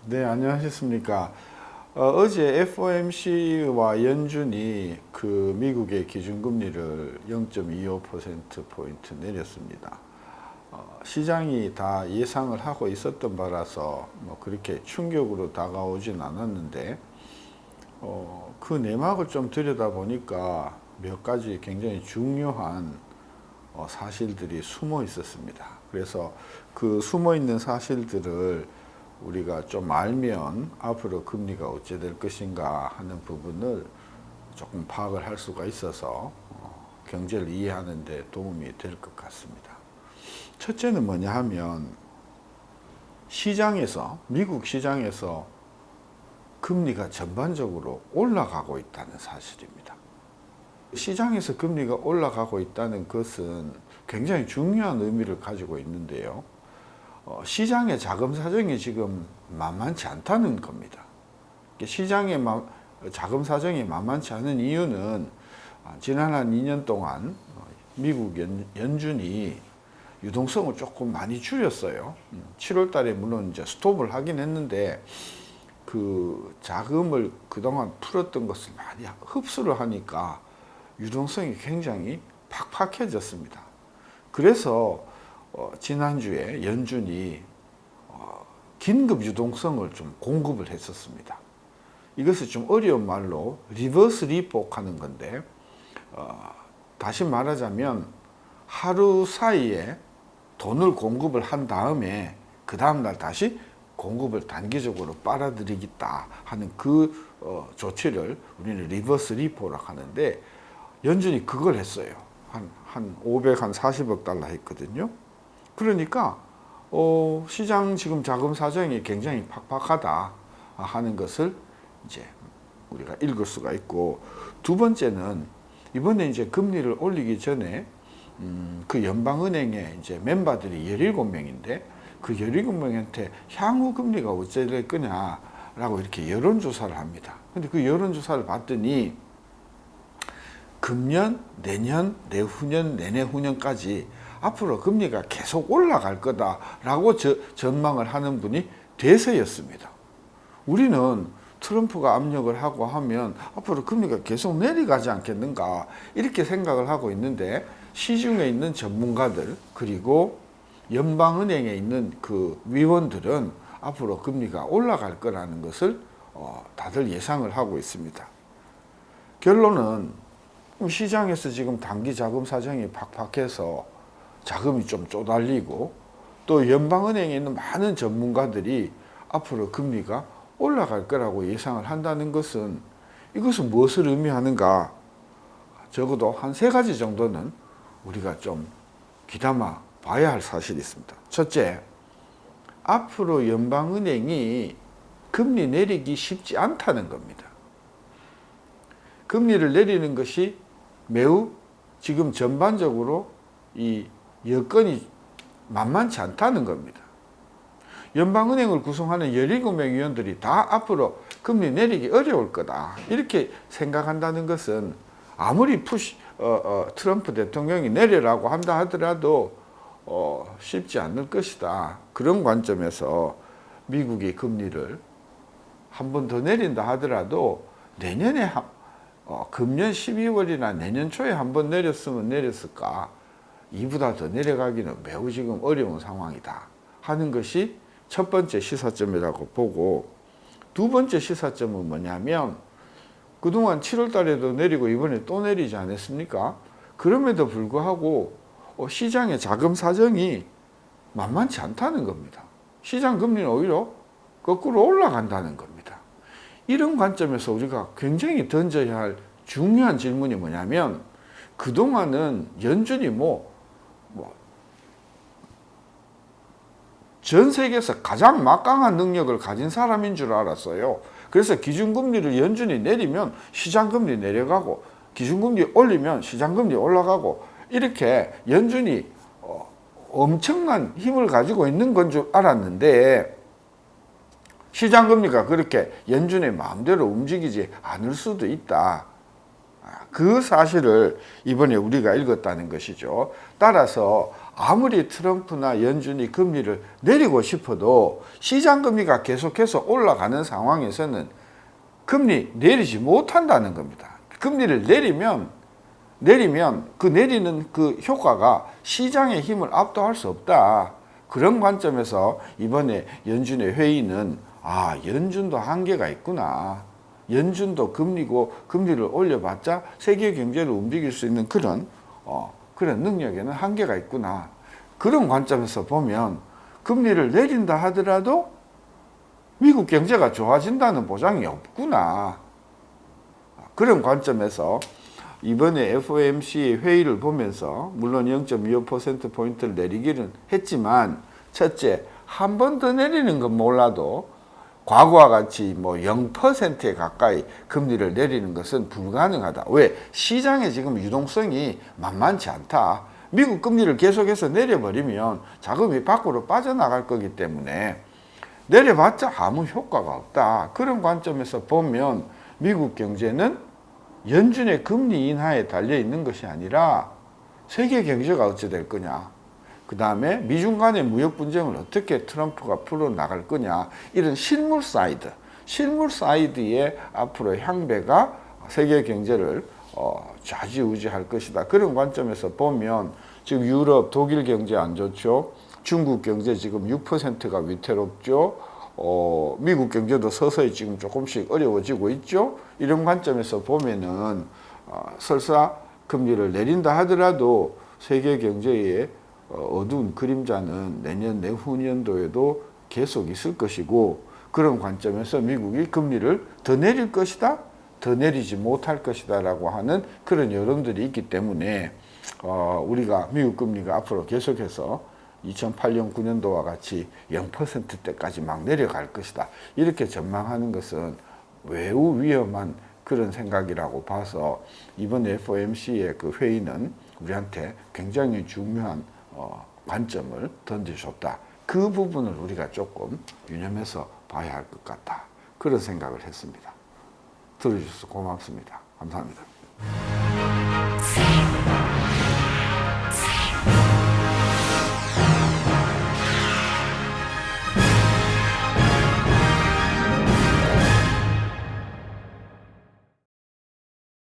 네, 안녕하셨습니까? 어제 FOMC와 연준이 그 미국의 기준금리를 0.25%포인트 내렸습니다. 시장이 다 예상을 하고 있었던 바라서 뭐 그렇게 충격으로 다가오진 않았는데, 그 내막을 좀 들여다보니까 몇 가지 굉장히 중요한 사실들이 숨어 있었습니다. 그래서 그 숨어 있는 사실들을 우리가 좀 알면 앞으로 금리가 어찌 될 것인가 하는 부분을 조금 파악을 할 수가 있어서 경제를 이해하는 데 도움이 될 것 같습니다. 첫째는 뭐냐 하면 시장에서, 미국 시장에서 금리가 전반적으로 올라가고 있다는 사실입니다. 시장에서 금리가 올라가고 있다는 것은 굉장히 중요한 의미를 가지고 있는데요. 시장의 자금 사정이 지금 만만치 않다는 겁니다. 시장의 자금 사정이 만만치 않은 이유는 지난 한 2년 동안 미국 연준이 유동성을 조금 많이 줄였어요. 7월 달에 물론 이제 스톱을 하긴 했는데 그 자금을 그동안 풀었던 것을 많이 흡수를 하니까 유동성이 굉장히 팍팍해졌습니다. 그래서 지난주에 연준이 긴급 유동성을 좀 공급을 했었습니다. 이것을 좀 어려운 말로 리버스 리포 하는 건데, 다시 말하자면 하루 사이에 돈을 공급을 한 다음에 그 다음날 다시 공급을 단기적으로 빨아들이겠다 하는 그 조치를 우리는 리버스 리포라고 하는데, 연준이 그걸 했어요. 한 540억 달러 했거든요. 그러니까 시장 지금 자금 사정이 굉장히 팍팍하다 하는 것을 이제 우리가 읽을 수가 있고, 두 번째는 이번에 이제 금리를 올리기 전에 그 연방은행의 이제 멤버들이 17명인데 그 17명한테 향후 금리가 어찌 될 거냐라고 이렇게 여론조사를 합니다. 근데 그 여론조사를 봤더니 금년, 내년, 내후년, 내내후년까지 앞으로 금리가 계속 올라갈 거다라고 전망을 하는 분이 대세였습니다. 우리는 트럼프가 압력을 하고 하면 앞으로 금리가 계속 내려가지 않겠는가 이렇게 생각을 하고 있는데, 시중에 있는 전문가들 그리고 연방은행에 있는 그 위원들은 앞으로 금리가 올라갈 거라는 것을 다들 예상을 하고 있습니다. 결론은 시장에서 지금 단기 자금 사정이 팍팍해서 자금이 좀 쪼달리고, 또 연방은행에 있는 많은 전문가들이 앞으로 금리가 올라갈 거라고 예상을 한다는 것은, 이것은 무엇을 의미하는가? 적어도 한 3가지 정도는 우리가 좀 귀담아 봐야 할 사실이 있습니다. 첫째, 앞으로 연방은행이 금리 내리기 쉽지 않다는 겁니다. 금리를 내리는 것이 매우 지금 전반적으로 이 여건이 만만치 않다는 겁니다. 연방은행을 구성하는 17명 위원들이 다 앞으로 금리 내리기 어려울 거다 이렇게 생각한다는 것은, 아무리 트럼프 대통령이 내리라고 한다 하더라도 쉽지 않을 것이다. 그런 관점에서 미국이 금리를 한 번 더 내린다 하더라도 내년에 금년 12월이나 내년 초에 한 번 내렸으면 내렸을까, 이보다 더 내려가기는 매우 지금 어려운 상황이다 하는 것이 첫 번째 시사점이라고 보고, 두 번째 시사점은 뭐냐면 그동안 7월 달에도 내리고 이번에 또 내리지 않았습니까? 그럼에도 불구하고 시장의 자금 사정이 만만치 않다는 겁니다. 시장 금리는 오히려 거꾸로 올라간다는 겁니다. 이런 관점에서 우리가 굉장히 던져야 할 중요한 질문이 뭐냐면, 그동안은 연준이 전 세계에서 가장 막강한 능력을 가진 사람인 줄 알았어요. 그래서 기준금리를 연준이 내리면 시장금리 내려가고, 기준금리 올리면 시장금리 올라가고, 이렇게 연준이 엄청난 힘을 가지고 있는 건 줄 알았는데, 시장금리가 그렇게 연준의 마음대로 움직이지 않을 수도 있다. 그 사실을 이번에 우리가 읽었다는 것이죠. 따라서 아무리 트럼프나 연준이 금리를 내리고 싶어도 시장 금리가 계속해서 올라가는 상황에서는 금리 내리지 못한다는 겁니다. 금리를 내리면 그 내리는 그 효과가 시장의 힘을 압도할 수 없다. 그런 관점에서 이번에 연준의 회의는 연준도 한계가 있구나. 연준도 금리를 올려봤자 세계 경제를 움직일 수 있는 그런 능력에는 한계가 있구나. 그런 관점에서 보면 금리를 내린다 하더라도 미국 경제가 좋아진다는 보장이 없구나. 그런 관점에서 이번에 FOMC 회의를 보면서 물론 0.25%포인트를 내리기는 했지만 첫째, 한 번 더 내리는 건 몰라도 과거와 같이 0%에 가까이 금리를 내리는 것은 불가능하다. 왜? 시장에 지금 유동성이 만만치 않다. 미국 금리를 계속해서 내려버리면 자금이 밖으로 빠져나갈 거기 때문에 내려봤자 아무 효과가 없다. 그런 관점에서 보면 미국 경제는 연준의 금리 인하에 달려 있는 것이 아니라 세계 경제가 어찌 될 거냐. 그 다음에 미중 간의 무역 분쟁을 어떻게 트럼프가 풀어나갈 거냐. 이런 실물 사이드의 앞으로의 향배가 세계 경제를 좌지우지할 것이다. 그런 관점에서 보면 지금 유럽, 독일 경제 안 좋죠. 중국 경제 지금 6%가 위태롭죠. 미국 경제도 서서히 지금 조금씩 어려워지고 있죠. 이런 관점에서 보면은 설사 금리를 내린다 하더라도 세계 경제의 어두운 그림자는 내년 내후년도에도 계속 있을 것이고, 그런 관점에서 미국이 금리를 더 내릴 것이다, 더 내리지 못할 것이다 라고 하는 그런 여론들이 있기 때문에 우리가 미국 금리가 앞으로 계속해서 2008년 9년도와 같이 0%대까지 막 내려갈 것이다, 이렇게 전망하는 것은 매우 위험한 그런 생각이라고 봐서 이번 FOMC의 그 회의는 우리한테 굉장히 중요한 관점을 던져줬다. 그 부분을 우리가 조금 유념해서 봐야 할 것 같다. 그런 생각을 했습니다. 들어주셔서 고맙습니다. 감사합니다.